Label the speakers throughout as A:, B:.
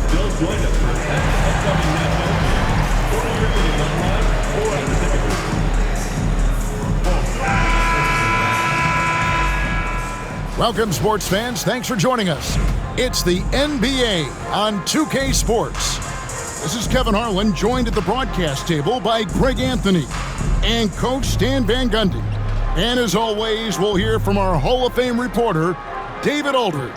A: still join us for an upcoming national game. Order your tickets online or at the ticket booth.
B: Welcome, sports fans. Thanks for joining us. It's the NBA on 2K Sports. This is Kevin Harlan, joined at the broadcast table by Greg Anthony and Coach Stan Van Gundy. And as always, we'll hear from our Hall of Fame reporter, David Aldridge.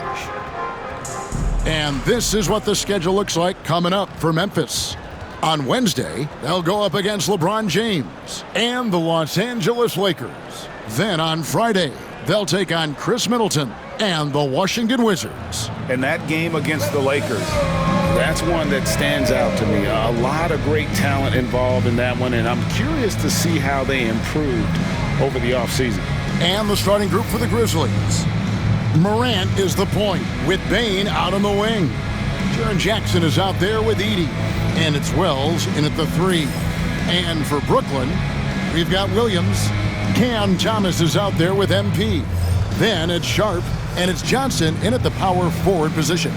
B: And this is what the schedule looks like coming up for Memphis. On Wednesday, they'll go up against LeBron James and the Los Angeles Lakers. Then on Friday, they'll take on Chris Middleton and the Washington Wizards.
C: And that game against the Lakers, that's one that stands out to me. A lot of great talent involved in that one, and I'm curious to see how they improved over the offseason.
B: And the starting group for the Grizzlies. Morant is the point, with Bane out on the wing. Jaren Jackson is out there with Edey. And it's Wells in at the 3. And for Brooklyn, we've got Williams. Cam Thomas is out there with MP. Then it's Sharp, and it's Johnson in at the power forward position.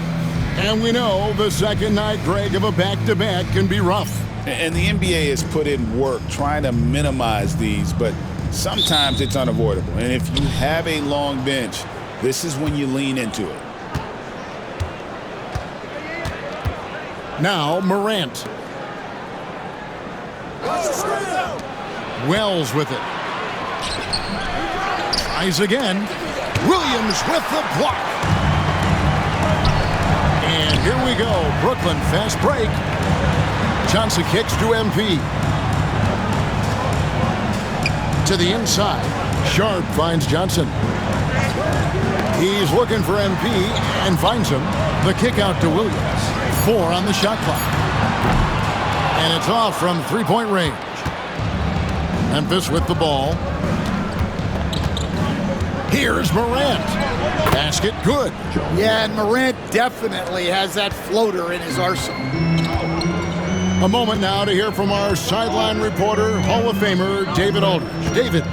B: And we know the second night, Greg, of a back-to-back can be rough.
C: And the NBA has put in work trying to minimize these, but sometimes it's unavoidable. And if you have a long bench, this is when you lean into it.
B: Now Morant. Wells with it. Tries again. Williams with the block. And here we go. Brooklyn fast break. Johnson kicks to MP. To the inside. Sharp finds Johnson. He's looking for MP and finds him. The kick out to Williams. 4 on the shot clock. And it's off from three-point range. Memphis with the ball. Here's Morant. Basket good.
D: Yeah, and Morant definitely has that floater in his arsenal.
B: A moment now to hear from our sideline reporter, Hall of Famer David Aldridge. David.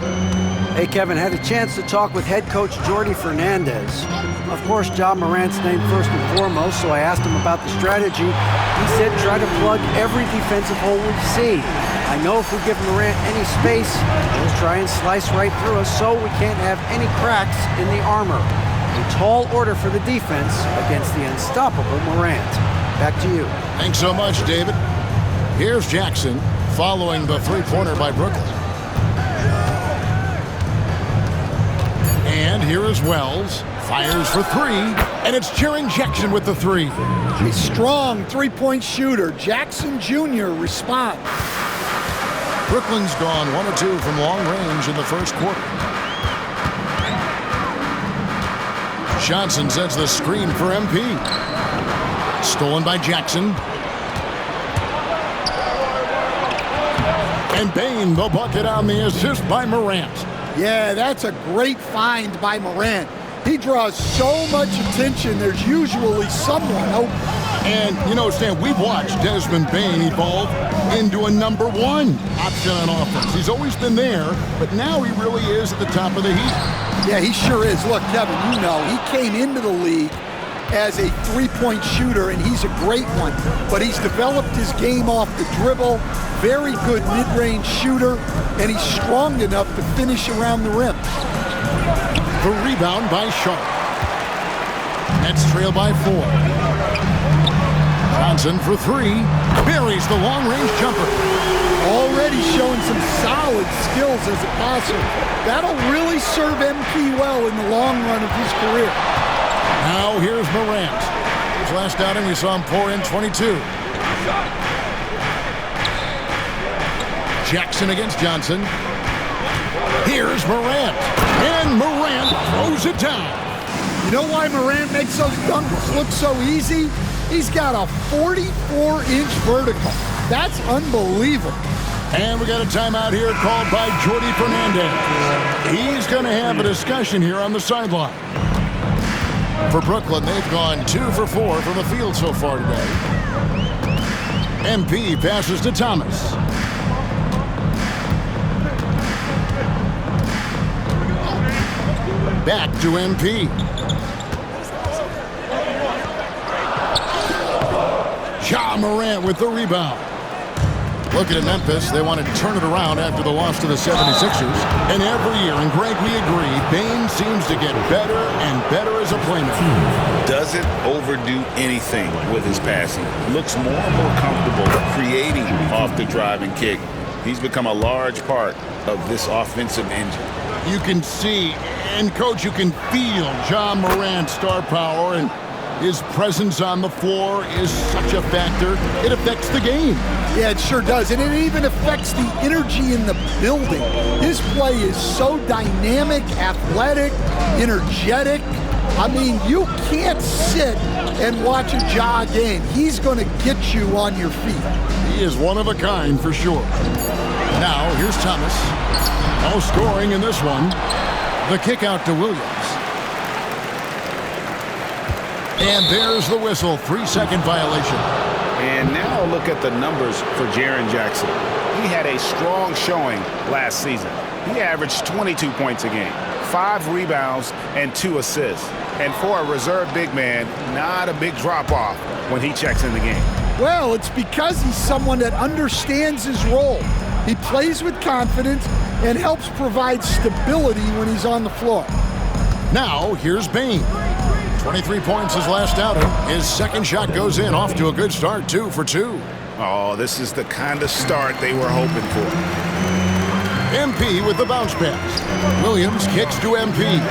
E: Hey, Kevin, had a chance to talk with head coach Jordi Fernandez. Of course, Ja Morant's named first and foremost, so I asked him about the strategy. He said try to plug every defensive hole we see. I know if we give Morant any space, he'll try and slice right through us so we can't have any cracks in the armor. A tall order for the defense against the unstoppable Morant. Back to you.
B: Thanks so much, David. Here's Jackson following the three-pointer by Brooklyn. And here is Wells. Fires for 3. And it's Jaren Jackson with the 3.
D: He's strong three-point shooter. Jackson Jr. responds.
B: Brooklyn's gone 1 of 2 from long range in the first quarter. Johnson sends the screen for MP. Stolen by Jackson. And Bane, the bucket on the assist by Morant.
D: Yeah, that's a great find by Morant. He draws so much attention, there's usually someone open.
B: And, you know, Stan, we've watched Desmond Bane evolve into a number 1 option on offense. He's always been there, but now he really is at the top of the heap.
D: Yeah, he sure is. Look, Kevin, you know, he came into the league as a three-point shooter, and he's a great one. But he's developed his game off the dribble, very good mid-range shooter, and he's strong enough to finish around the rim.
B: The rebound by Sharp. Nets trail by 4. Johnson for 3. Buries the long-range jumper.
D: Already showing some solid skills as a passer. That'll really serve MP well in the long run of his career.
B: Now here's Morant. His last outing, we saw him pour in 22. Jackson against Johnson. Here's Morant. And Morant throws it down.
D: You know why Morant makes those dunks look so easy? He's got a 44-inch vertical. That's unbelievable.
B: And we got a timeout here called by Jordi Fernandez. He's going to have a discussion here on the sideline. For Brooklyn, they've gone 2 for 4 from the field so far today. MP passes to Thomas. Back to MP. Morant with the rebound. Looking at Memphis, they want to turn it around after the loss to the 76ers. And every year, and Greg, we agree, Bane seems to get better and better as a playmaker.
C: Doesn't overdo anything with his passing. Looks more and more comfortable creating off the drive and kick. He's become a large part of this offensive engine.
B: You can see, and Coach, you can feel Ja Morant's star power, and his presence on the floor is such a factor. It affects the game.
D: Yeah, it sure does. And it even affects the energy in the building. His play is so dynamic, athletic, energetic. I mean, you can't sit and watch a Ja game. He's going to get you on your feet.
B: He is one of a kind for sure. Now, here's Thomas. No scoring in this one. The kick out to Williams. And there's the whistle. 3-second violation.
C: And now look at the numbers for Jaren Jackson. He had a strong showing last season. He averaged 22 points a game, 5 rebounds, and 2 assists. And for a reserve big man, not a big drop-off when he checks in the game.
D: Well, it's because he's someone that understands his role. He plays with confidence and helps provide stability when he's on the floor.
B: Now, here's Bane. 23 points his last outing. His second shot goes in, off to a good start, 2 for 2.
C: Oh, this is the kind of start they were hoping for.
B: MP with the bounce pass. Williams kicks to MP.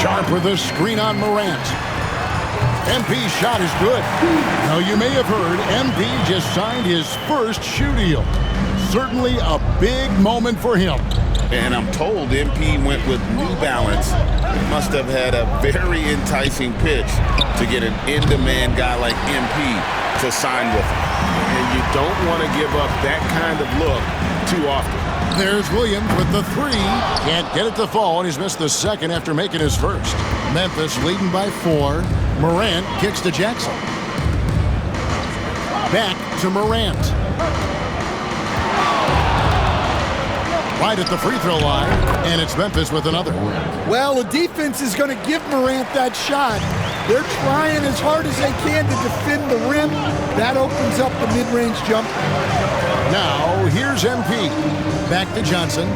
B: Sharp with a screen on Morant. MP's shot is good. Now, you may have heard MP just signed his first shoe deal. Certainly a big moment for him.
C: And I'm told MP went with New Balance. He must have had a very enticing pitch to get an in-demand guy like MP to sign with him. And you don't want to give up that kind of look too often.
B: There's Williams with the 3. Can't get it to fall, and he's missed the second after making his first. Memphis leading by 4. Morant kicks to Jackson. Back to Morant. Right at the free throw line, and it's Memphis with another.
D: Well, the defense is going to give Morant that shot. They're trying as hard as they can to defend the rim. That opens up the mid-range jumper.
B: Now, here's MP. Back to Johnson.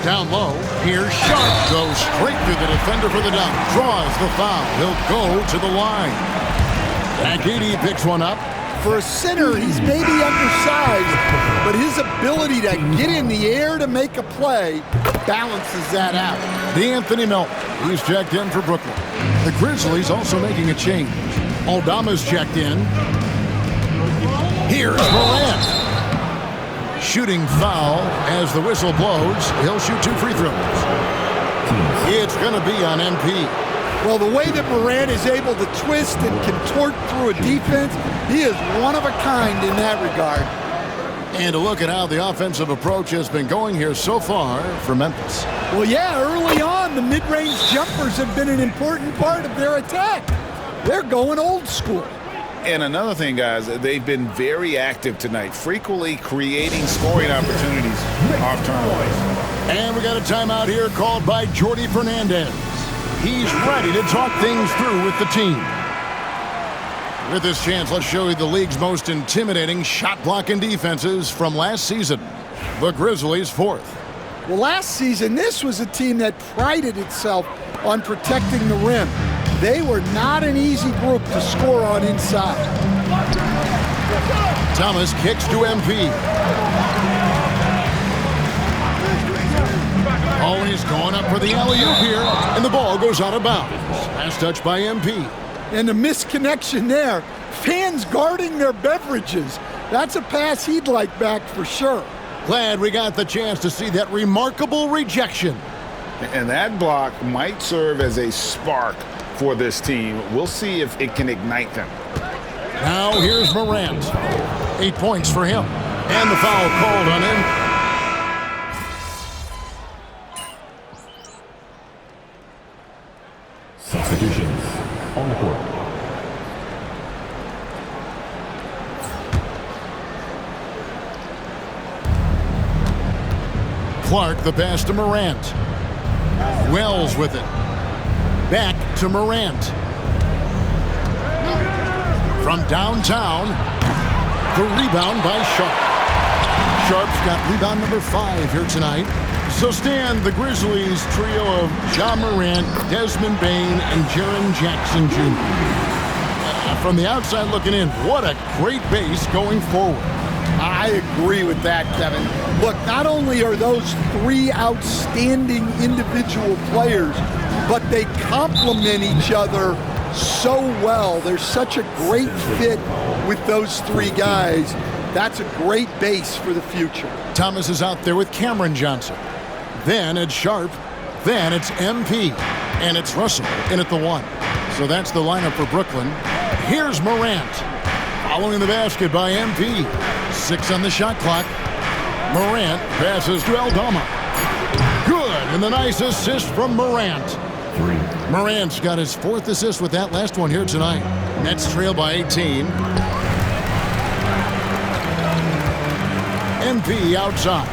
B: Down low. Here's Sharp. Goes straight through the defender for the dunk. Draws the foul. He'll go to the line. Agidi picks one up.
D: For a center, he's maybe undersized, but his ability to get in the air to make a play balances that out.
B: D'Anthony Melton. He's checked in for Brooklyn. The Grizzlies also making a change. Aldama's checked in. Here's Morant. Shooting foul as the whistle blows. He'll shoot 2 free throws. It's going to be on MP.
D: Well, the way that Morant is able to twist and contort through a defense, he is one of a kind in that regard.
B: And to look at how the offensive approach has been going here so far for Memphis.
D: Well, yeah, early on, the mid-range jumpers have been an important part of their attack. They're going old school.
C: And another thing, guys, they've been very active tonight, frequently creating scoring opportunities off turnovers.
B: And we got a timeout here called by Jordi Fernandez. He's ready to talk things through with the team. With this chance, let's show you the league's most intimidating shot-blocking defenses from last season. The Grizzlies 4th.
D: Well, last season, this was a team that prided itself on protecting the rim. They were not an easy group to score on inside.
B: Thomas kicks to MP. Always going up for the alley-oop here, and the ball goes out of bounds. Last touch by MP.
D: And the misconnection there. Fans guarding their beverages. That's a pass he'd like back for sure.
B: Glad we got the chance to see that remarkable rejection.
C: And that block might serve as a spark for this team. We'll see if it can ignite them.
B: Now here's Morant. 8 points for him. And the foul called on him.
A: Substitutions on the court.
B: Clark the pass to Morant. Wells with it. Back to Morant. From downtown, the rebound by Sharp. Sharp's got rebound number 5 here tonight. So Stan, the Grizzlies trio of Ja Morant, Desmond Bane, and Jaren Jackson Jr. From the outside looking in, what a great base going forward.
D: I agree with that, Kevin. Look, not only are those 3 outstanding individual players, but they complement each other so well. There's such a great fit with those 3 guys. That's a great base for the future.
B: Thomas is out there with Cameron Johnson. Then it's Sharp. Then it's MP. And it's Russell in at the 1. So that's the lineup for Brooklyn. Here's Morant. Following the basket by MP. 6 on the shot clock. Morant passes to Aldama. Good, and the nice assist from Morant.
A: 3.
B: Morant's got his 4th assist with that last one here tonight. Nets trail by 18. MP outside.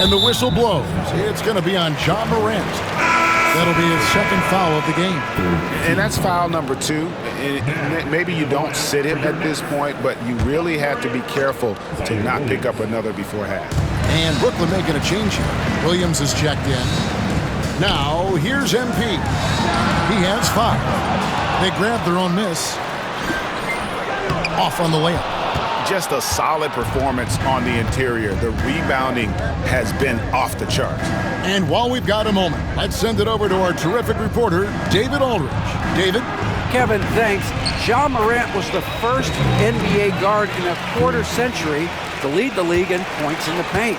B: And the whistle blows. It's going to be on Ja Morant. That'll be his 2nd foul of the game.
C: And that's foul number 2. And maybe you don't sit him at this point, but you really have to be careful to not pick up another before half.
B: And Brooklyn making a change here. Williams is checked in. Now, here's MP. He has 5. They grab their own miss. Off on the layup.
C: Just a solid performance on the interior. The rebounding has been off the charts.
B: And while we've got a moment, let's send it over to our terrific reporter, David Aldridge. David?
E: Kevin, thanks. Ja Morant was the first NBA guard in a quarter century to lead the league in points in the paint.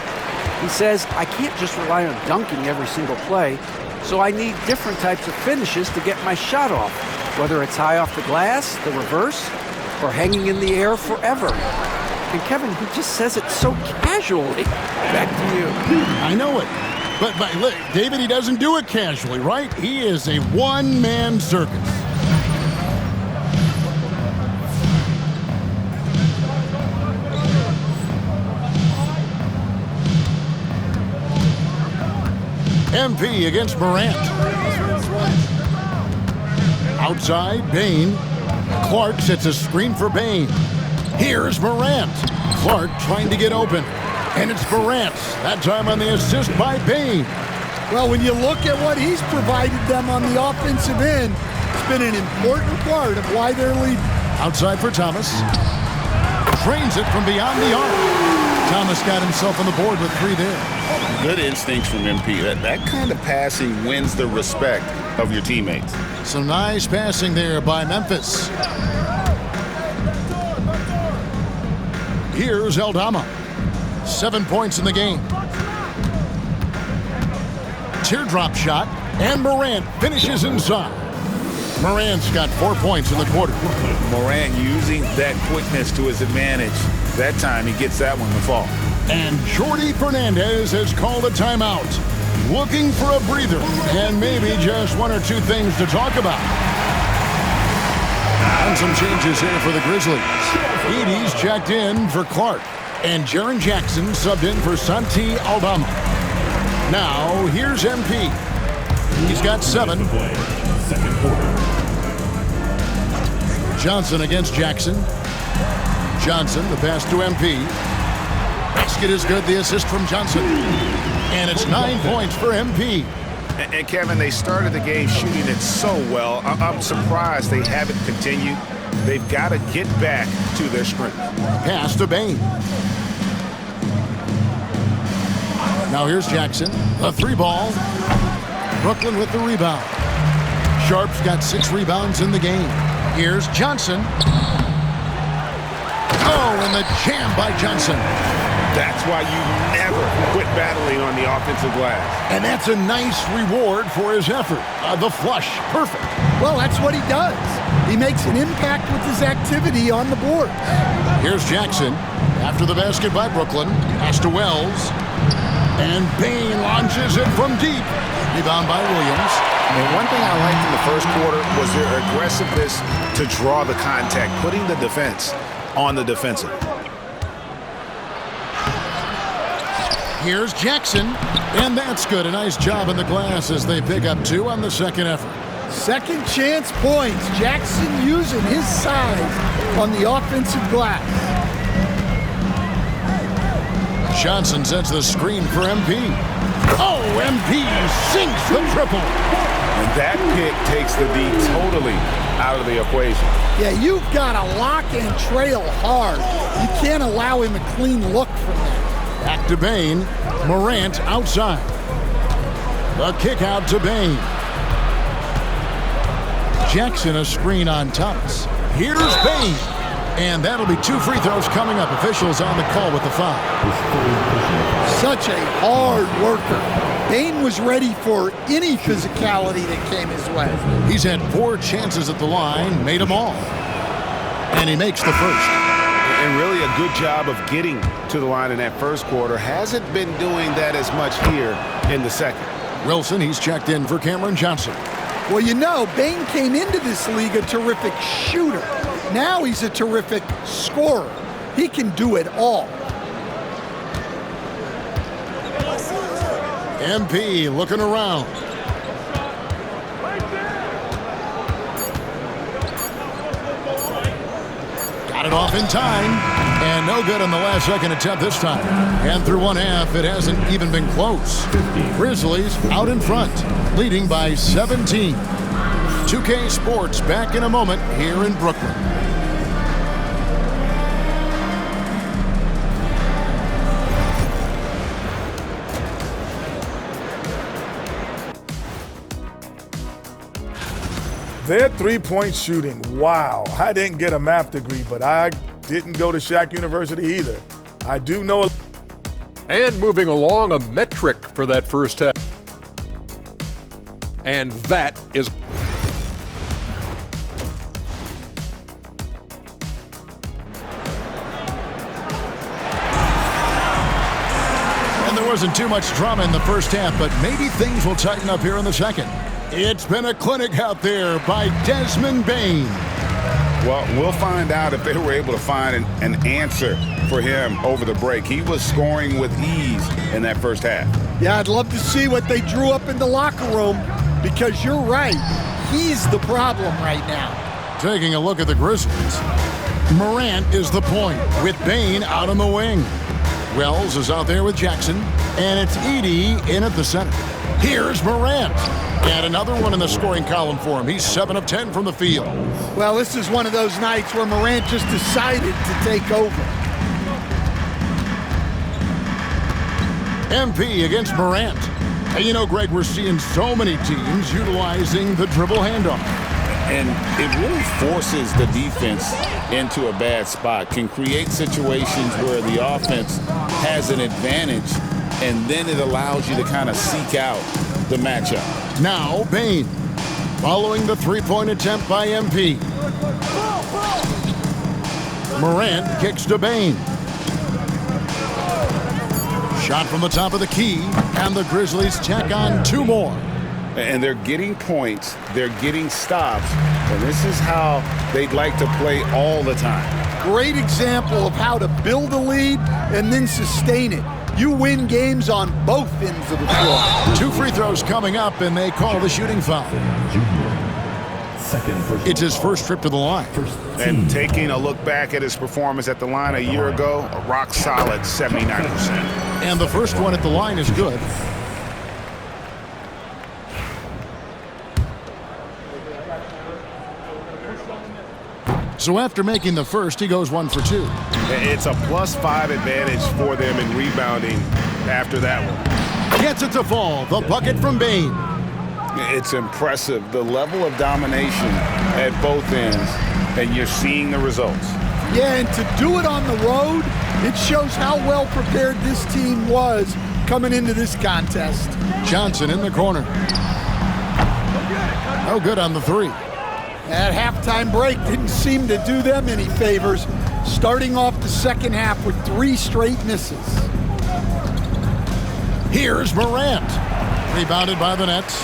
E: He says, I can't just rely on dunking every single play, so I need different types of finishes to get my shot off, whether it's high off the glass, the reverse, or hanging in the air forever. And Kevin, he just says it so casually. Back to you.
B: I know it. But look, David, he doesn't do it casually, right? He is a one-man circus. MP against Morant. Outside, Bane. Clark sets a screen for Bane. Here's Morant. Clark trying to get open. And it's Morant. That time on the assist by Bane.
D: Well, when you look at what he's provided them on the offensive end, it's been an important part of why they're leading.
B: Outside for Thomas. Drains it from beyond the arc. Thomas got himself on the board with 3 there.
C: Good instincts from MP. That kind of passing wins the respect of your teammates.
B: Some nice passing there by Memphis. Here's Aldama. 7 points in the game. Teardrop shot, and Morant finishes inside. Morant's got 4 points in the quarter.
C: Morant using that quickness to his advantage. That time he gets that one to fall.
B: And Jordi Fernandez has called a timeout. Looking for a breather and maybe just 1 or 2 things to talk about. And some changes here for the Grizzlies. Edey's checked in for Clark. And Jaren Jackson subbed in for Santi Aldama. Now, here's MP. He's got 7.
A: Second quarter.
B: Johnson against Jackson. Johnson, the pass to MP. Basket is good, the assist from Johnson. And it's 9 points for MP.
C: And Kevin, they started the game shooting it so well. I'm surprised they haven't continued. They've got to get back to their strength.
B: Pass to Bane. Now here's Jackson. A 3-ball. Brooklyn with the rebound. Sharp's got 6 rebounds in the game. Here's Johnson. Oh, and the jam by Johnson.
C: That's why you never quit battling on the offensive glass.
B: And that's a nice reward for his effort. The flush, perfect.
D: Well, that's what he does. He makes an impact with his activity on the board.
B: Here's Jackson. After the basket by Brooklyn. Pass to Wells. And Bane launches it from deep. Rebound by Williams.
C: And one thing I liked in the first quarter was their aggressiveness to draw the contact, putting the defense on the defensive.
B: Here's Jackson, and that's good. A nice job in the glass as they pick up 2 on the second effort.
D: Second chance points. Jackson using his size on the offensive glass.
B: Johnson sets the screen for MP. Oh, MP sinks the triple.
C: And that pick takes the D totally out of the equation.
D: Yeah, you've got to lock and trail hard. You can't allow him a clean look from that.
B: Back to Bane. Morant outside. The kick out to Bane. Jackson a screen on Thomas. Here's Bane. And that'll be 2 free throws coming up. Officials on the call with the foul.
D: Such a hard worker. Bane was ready for any physicality that came his way.
B: He's had 4 chances at the line, made them all. And he makes the first.
C: And really a good job of getting to the line in that first quarter. Hasn't been doing that as much here in the second.
B: Wilson, he's checked in for Cameron Johnson.
D: Well, you know, Bane came into this league a terrific shooter. Now he's a terrific scorer. He can do it all.
B: MP looking around. Got it off in time. And no good on the last second attempt this time. And through one half, it hasn't even been close. Grizzlies out in front, leading by 17. 2K Sports back in a moment here in Brooklyn.
F: Their three-point shooting, wow. I didn't get a math degree, but I didn't go to Shaq University either. I do know.
G: And moving along, a metric for that first half. And that is...
B: And there wasn't too much drama in the first half, but maybe things will tighten up here in the second. It's been a clinic out there by Desmond Bane.
C: Well, we'll find out if they were able to find an answer for him over the break. He was scoring with ease in that first half.
D: Yeah, I'd love to see what they drew up in the locker room, because you're right. He's the problem right now.
B: Taking a look at the Grizzlies. Morant is the point with Bane out on the wing. Wells is out there with Jackson, and it's Edey in at the center. Here's Morant. And another one in the scoring column for him. He's 7 of 10 from the field.
D: Well, this is one of those nights where Morant just decided to take over.
B: MP against Morant. And you know, Greg, we're seeing so many teams utilizing the dribble handoff.
C: And it really forces the defense into a bad spot, can create situations where the offense has an advantage, and then it allows you to kind of seek out the matchup.
B: Now, Bane, following the three-point attempt by MP. Morant kicks to Bane. Shot from the top of the key, and the Grizzlies tack on 2 more.
C: And they're getting points, they're getting stops, and this is how they'd like to play all the time.
D: Great example of how to build a lead and then sustain it. You win games on both ends of the floor.
B: 2 free throws coming up, and they call the shooting foul. It's his first trip to the line.
C: And taking a look back at his performance at the line a year ago, a rock solid 79%.
B: And the first one at the line is good. So after making the first, he goes 1 for 2.
C: It's a +5 advantage for them in rebounding after that one.
B: Gets it to fall. The bucket from Bane.
C: It's impressive, the level of domination at both ends, and you're seeing the results.
D: Yeah, and to do it on the road, it shows how well prepared this team was coming into this contest.
B: Johnson in the corner. No good on the 3.
D: That halftime break didn't seem to do them any favors, starting off the second half with 3 straight misses.
B: Here's Morant. Rebounded by the Nets.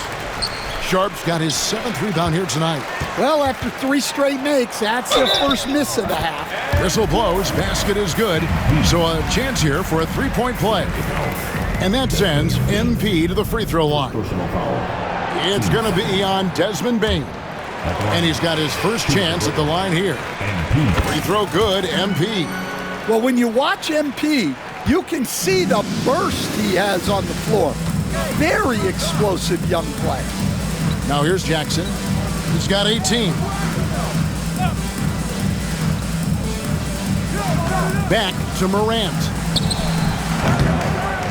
B: Sharp's got his 7th rebound here tonight.
D: Well, after 3 straight makes, that's their first miss of the half.
B: Whistle blows. Basket is good. So a chance here for a 3-point play. And that sends MP to the free throw line. It's going to be on Desmond Bain. And he's got his first chance at the line here. Free throw good, MP.
D: Well, when you watch MP, you can see the burst he has on the floor. Very explosive young player.
B: Now here's Jackson. He's got 18. Back to Morant.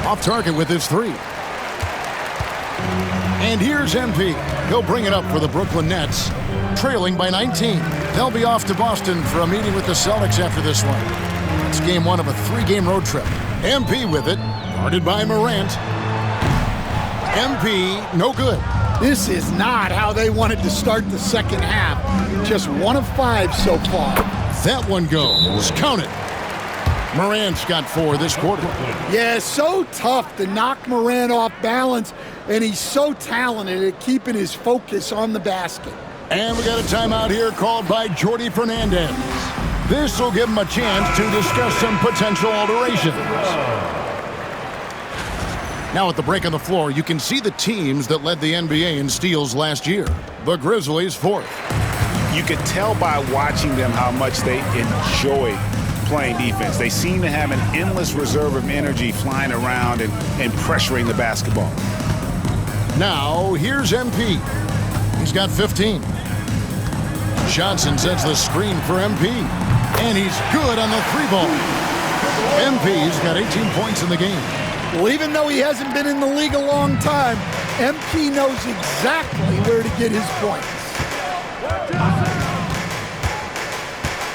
B: Off target with his three. And here's MP. He'll bring it up for the Brooklyn Nets, trailing by 19. They'll be off to Boston for a meeting with the Celtics after this one. It's game one of a 3-game road trip. MP with it, guarded by Morant. MP, no good.
D: This is not how they wanted to start the second half. Just 1 of 5 so far.
B: That one goes. Count it. Morant's got 4 this quarter.
D: Yeah, so tough to knock Morant off balance, and he's so talented at keeping his focus on the basket.
B: And we got a timeout here called by Jordi Fernandez. This will give him a chance to discuss some potential alterations. Now at the break on the floor, you can see the teams that led the NBA in steals last year. The Grizzlies 4th.
C: You could tell by watching them how much they enjoy playing defense. They seem to have an endless reserve of energy flying around and pressuring the basketball.
B: Now, here's MP. He's got 15. Johnson sets the screen for MP. And he's good on the 3-ball. MP's got 18 points in the game.
D: Well, even though he hasn't been in the league a long time, MP knows exactly where to get his points.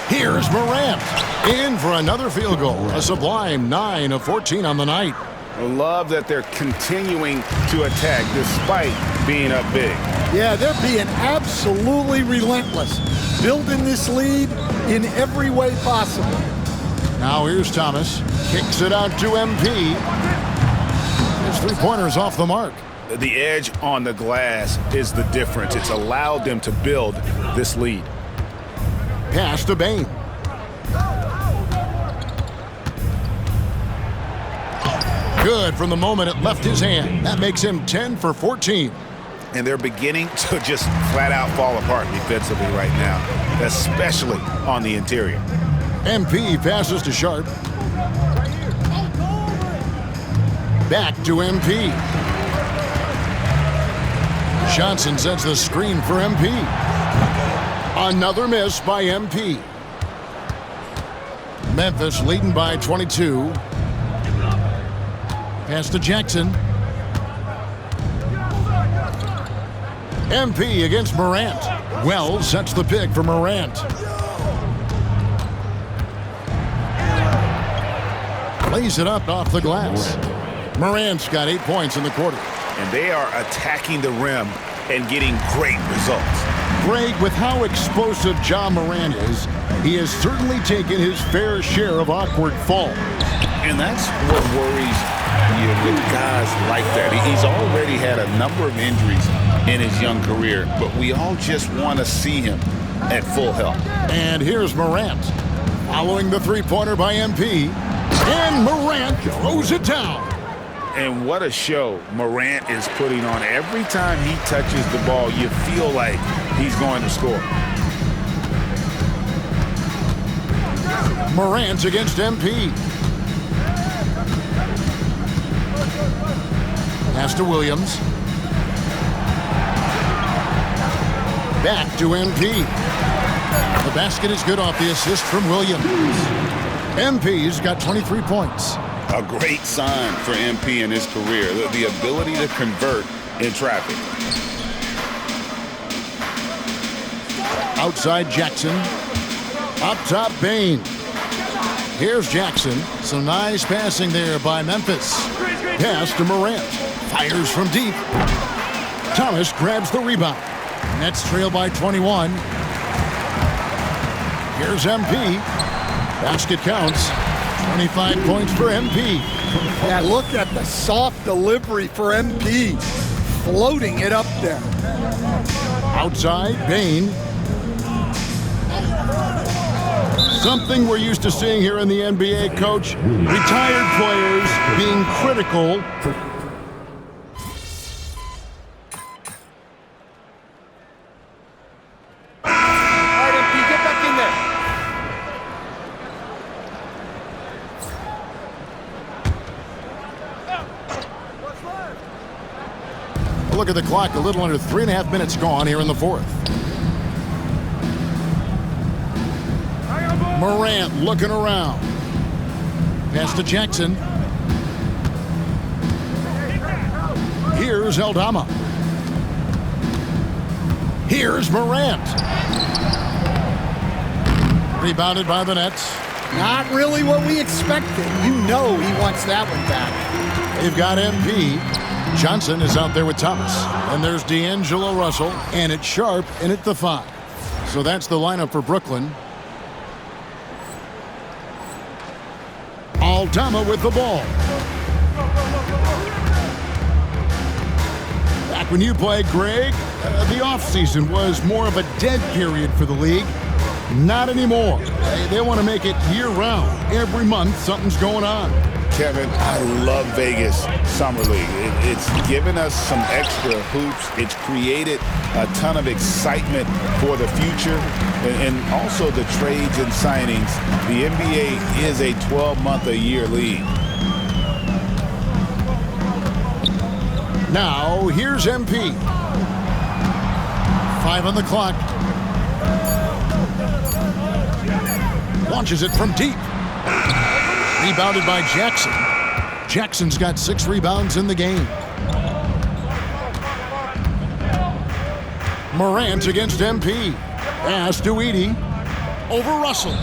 B: Here's Morant. In for another field goal. A sublime 9 of 14 on the night.
C: I love that they're continuing to attack despite being up big.
D: Yeah, they're being absolutely relentless, building this lead in every way possible.
B: Now here's Thomas. Kicks it out to MP. His three-pointer's off the mark.
C: The edge on the glass is the difference. It's allowed them to build this lead.
B: Pass to Bain. Good from the moment it left his hand. That makes him 10 for 14.
C: And they're beginning to just flat out fall apart defensively right now, especially on the interior.
B: MP passes to Sharp. Back to MP. Johnson sets the screen for MP. Another miss by MP. Memphis leading by 22. Pass to Jackson. MP against Morant. Wells sets the pick for Morant. Lays it up off the glass. Morant's got 8 points in the quarter.
C: And they are attacking the rim and getting great results.
B: Greg, with how explosive Ja Morant is, he has certainly taken his fair share of awkward falls.
C: And that's what worries you with guys like that. He's already had a number of injuries in his young career, but we all just want to see him at full health.
B: And here's Morant, following the three-pointer by MP. And Morant throws it down.
C: And what a show Morant is putting on. Every time he touches the ball, you feel like he's going to score.
B: Morant's against MP. Pass to Williams. Back to MP. The basket is good off the assist from Williams. MP's got 23 points.
C: A great sign for MP in his career, the ability to convert in traffic.
B: Outside Jackson. Up top Bain. Here's Jackson. Some nice passing there by Memphis. Pass to Morant. Fires from deep. Thomas grabs the rebound. Nets trail by 21. Here's MP. Basket counts. 25 points for MP.
D: Yeah, look at the soft delivery for MP. Floating it up there.
B: Outside, Bain. Something we're used to seeing here in the NBA, Coach. Retired players being critical look at the clock, a little under 3.5 minutes gone here in the fourth. Morant looking around. Pass to Jackson. Here's Aldama. Here's Morant. Rebounded by the Nets.
D: Not really what we expected. You know he wants that one back.
B: They've got MP. Johnson is out there with Thomas. And there's D'Angelo Russell. And it's Sharp in at the 5. So that's the lineup for Brooklyn. Aldama with the ball. Back when you played, Greg, the offseason was more of a dead period for the league. Not anymore. They want to make it year-round. Every month, something's going on.
C: Kevin, I love Vegas Summer League. It's given us some extra hoops. It's created a ton of excitement for the future and also the trades and signings. The NBA is a 12-month-a-year league.
B: Now, here's MP. 5 on the clock. Launches it from deep. Rebounded by Jackson. Jackson's got 6 rebounds in the game. Morant against MP. Pass to Edey. Over Russell.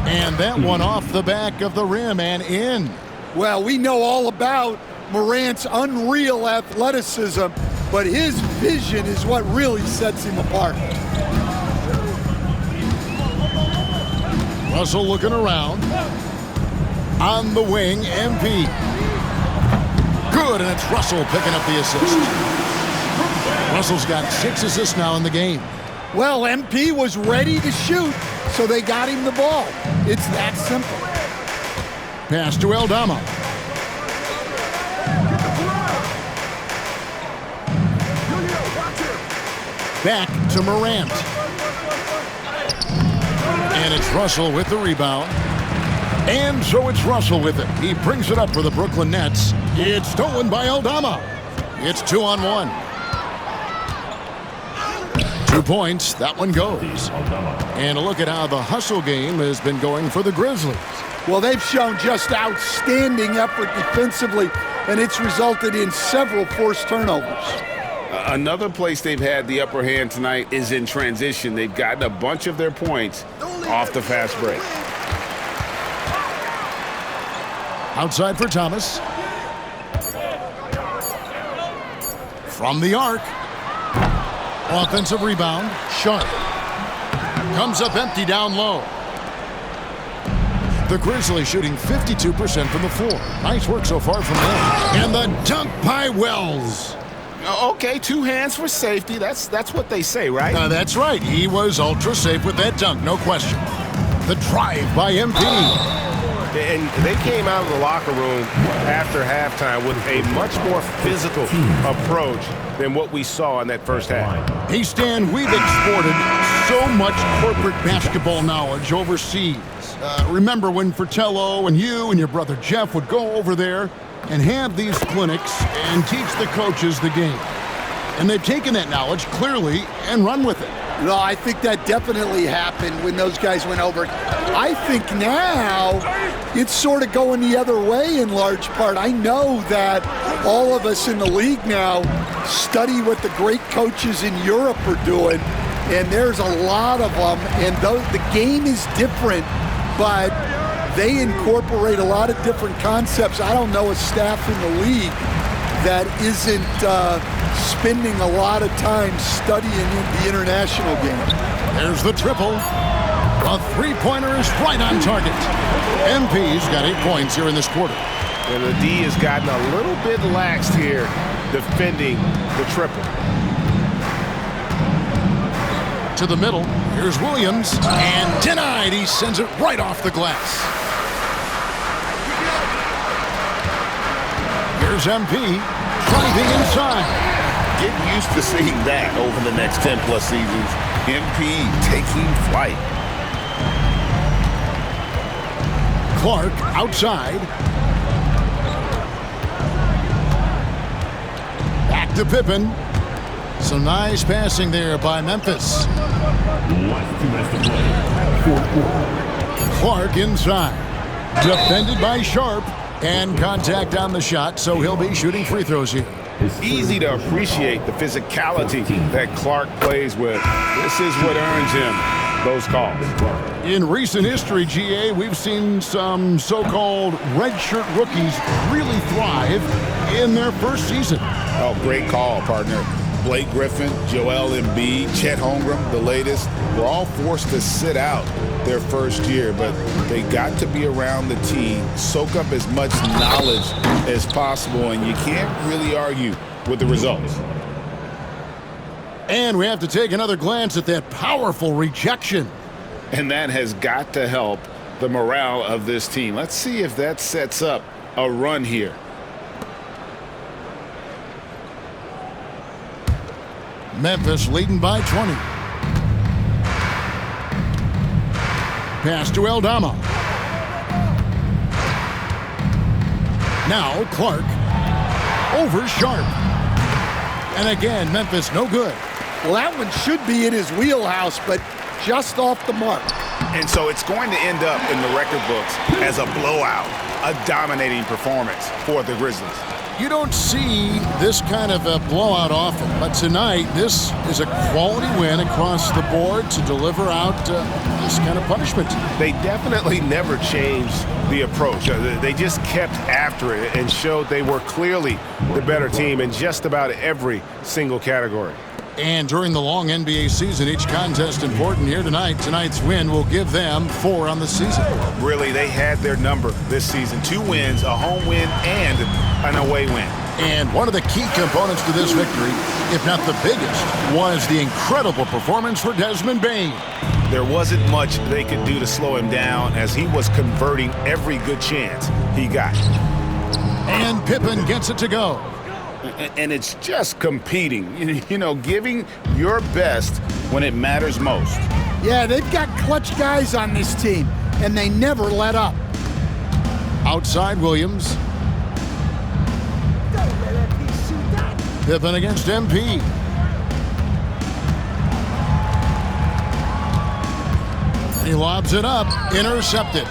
B: And that one off the back of the rim and in.
D: Well, we know all about Morant's unreal athleticism, but his vision is what really sets him apart.
B: Russell looking around. On the wing, MP. Good, and it's Russell picking up the assist. Russell's got 6 assists now in the game.
D: Well, MP was ready to shoot, so they got him the ball. It's that simple.
B: Pass to Aldama. Back to Morant. And it's Russell with the rebound. And so it's Russell with it. He brings it up for the Brooklyn Nets. It's stolen by Aldama. It's 2-on-1. 2 points. That one goes. And a look at how the hustle game has been going for the Grizzlies.
D: Well, they've shown just outstanding effort defensively, and it's resulted in several forced turnovers.
C: Another place they've had the upper hand tonight is in transition. They've gotten a bunch of their points off the fast break.
B: Outside for Thomas. From the arc. Offensive rebound. Sharp. Comes up empty down low. The Grizzlies shooting 52% from the floor. Nice work so far from them. And the dunk by Wells.
C: Okay, 2 hands for safety. That's what they say, right?
B: That's right. He was ultra safe with that dunk, no question. The drive by MP.
H: And they came out of the locker room after halftime with a much more physical approach than what we saw in that first half.
B: Hey, Stan, we've exported so much corporate basketball knowledge overseas. Remember when Fratello and you and your brother Jeff would go over there and have these clinics and teach the coaches the game? And they've taken that knowledge clearly and run with it.
D: No, I think that definitely happened when those guys went over. I think now it's sort of going the other way in large part. I know that all of us in the league now study what the great coaches in Europe are doing, and there's a lot of them, and the game is different, but they incorporate a lot of different concepts. I don't know a staff in the league that isn't spending a lot of time studying the international game.
B: There's the triple. A three-pointer is right on target. MP's got 8 points here in this quarter.
H: And the D has gotten a little bit laxed here defending the triple.
B: To the middle. Here's Williams. And denied. He sends it right off the glass. Here's MP driving inside.
C: Get used to seeing that over the next 10-plus seasons. MP taking flight.
B: Clark outside. Back to Pippen. Some nice passing there by Memphis.
A: 1 2 minutes to play.
B: Clark inside. Defended by Sharp. And contact on the shot, so he'll be shooting free throws here.
C: Easy to appreciate the physicality that Clark plays with. This is what earns him those calls.
B: In recent history, GA, we've seen some so-called redshirt rookies really thrive in their first season.
C: Oh, great call, partner. Blake Griffin, Joel Embiid, Chet Holmgren, the latest, were all forced to sit out their first year, but they got to be around the team, soak up as much knowledge as possible, and you can't really argue with the results.
B: And we have to take another glance at that powerful rejection.
C: And that has got to help the morale of this team. Let's see if that sets up a run here.
B: Memphis leading by 20. Pass to Aldama. Now Clark. Over Sharp. And again, Memphis no good.
D: Well, that one should be in his wheelhouse, but just off the mark.
C: And so it's going to end up in the record books as a blowout, a dominating performance for the Grizzlies.
B: You don't see this kind of a blowout often, but tonight this is a quality win across the board to deliver out this kind of punishment.
C: They definitely never changed the approach. They just kept after it and showed they were clearly the better team in just about every single category.
B: And during the long NBA season, each contest important here tonight. Tonight's win will give them 4 on the season.
C: Really, they had their number this season. 2 wins, a home win, and an away win.
B: And one of the key components to this victory, if not the biggest, was the incredible performance for Desmond Bane.
C: There wasn't much they could do to slow him down as he was converting every good chance he got.
B: And Pippen gets it to go.
C: And it's just competing, you know, giving your best when it matters most.
D: Yeah, they've got clutch guys on this team, and they never let up.
B: Outside Williams. Pippen against MP. He lobs it up, intercepted.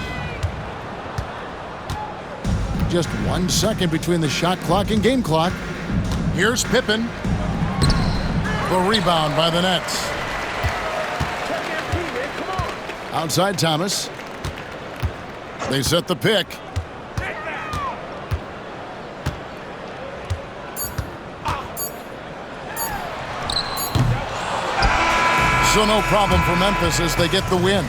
B: Just 1 second between the shot clock and game clock. Here's Pippen. The rebound by the Nets. Outside Thomas. They set the pick. So no problem for Memphis as they get the win.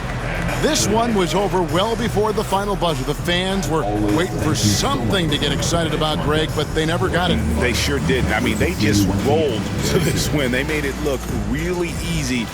B: This one was over well before the final buzzer. The fans were waiting for something to get excited about, Greg, but they never got it.
C: They sure didn't. I mean, they just rolled to this win. They made it look really easy